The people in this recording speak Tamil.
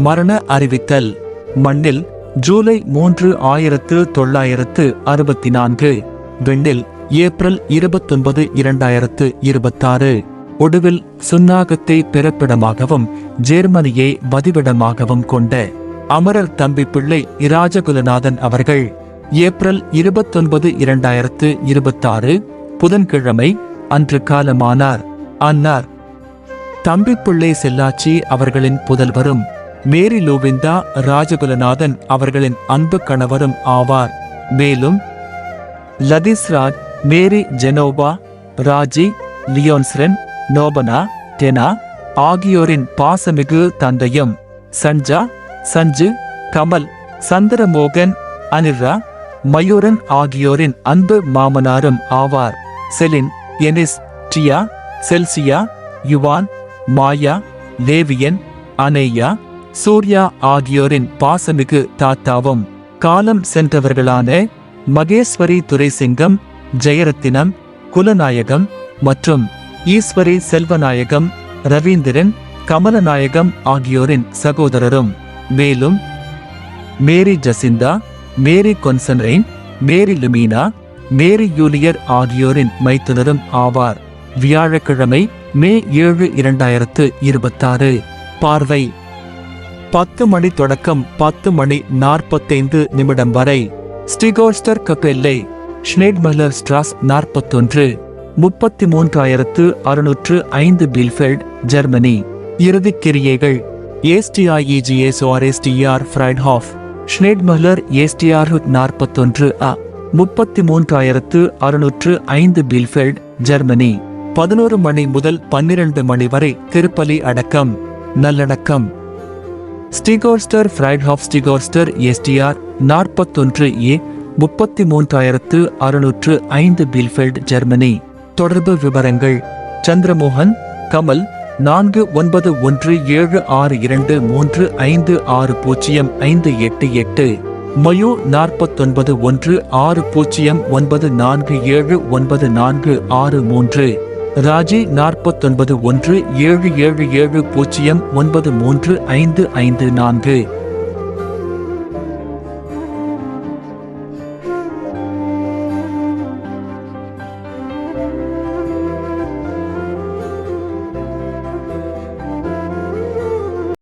மரண அறிவித்தல். மண்ணில் ஜூலை 3, 1964. விண்ணில் ஏப்ரல் 29, 2026. ஒடுவில் சுன்னாகத்தை பிறப்பிடமாகவும் ஜெர்மனியை வதிவிடமாகவும் கொண்ட அமரர் தம்பி பிள்ளை இராஜகுலநாதன் அவர்கள் ஏப்ரல் 29, 2026 புதன்கிழமை அன்று காலமானார். அன்னார் தம்பி பிள்ளை செல்லாச்சி அவர்களின் புதல்வரும் மேரி லூவிந்தா ராஜகுலநாதன் அவர்களின் அன்பு கணவரும் ஆவார். மேலும் லதிஸ்ராஜ், மேரி ஜெனோவா, ராஜி, லியோன்ஸ்ரென், நோபனா, டெனா ஆகியோரின் பாசமிகு தந்தையும், சஞ்சா, சஞ்சு, கமல், சந்திரமோகன், அனிர்ரா, மயூரன் ஆகியோரின் அன்பு மாமனாரும் ஆவார். செலின், எனிஸ், டியா, செல்சியா, யுவான், மாயா, லேவியன், அனேயா, சூர்யா ஆகியோரின் பாசமிகு தாத்தாவும் காலம் சென்றவர்களான மகேஸ்வரி துரைசிங்கம், ஜெயரத்தினம், குலநாயகம் மற்றும் ஈஸ்வரி செல்வநாயகம், ரவீந்திரன், கமலநாயகம் ஆகியோரின் சகோதரரும். மேலும் மேரி ஜசிந்தா, மேரி கொன்சன்ரைன், மேரி லுமீனா, மேரி யூலியர் ஆகியோரின் மைத்துனரும் ஆவார். வியாழக்கிழமை மே 7, 2026. பார்வை 10 மணி தொடக்கம் 10:45 வரை. ஸ்டிகோஸ்டர் கப்பெல்லை, ஷ்னேட்மல்லர் ஸ்ட்ராஸ் 41, 33,605 பில்ஃபெல்ட், ஜெர்மனி. இறுதிக் கிரியைகள். ஏஸ்டிஆர்இஜிஎஸ்ஓஆர்எஸ்டிஆர் ஃப்ரைட்ஹாஃப், ஷ்னேட்மல்லர் ஏஸ்டிஆர் 41 அ 33,605 பில்ஃபெல்ட், ஜெர்மனி. 11 மணி முதல் 12 மணி வரை திருப்பலி அடக்கம், நல்லடக்கம். ஸ்டிகோஸ்டர் ஃப்ரைட்ஹாஃப், ஸ்டிகோஸ்டர் எஸ்டிஆர் 41 ஏ 33,605 பில்ஃபெல்ட், ஜெர்மனி. தொடர்பு விவரங்கள். சந்திரமோகன், கமல் 491223560588. மயு 491609479463. ராஜி 491777093554.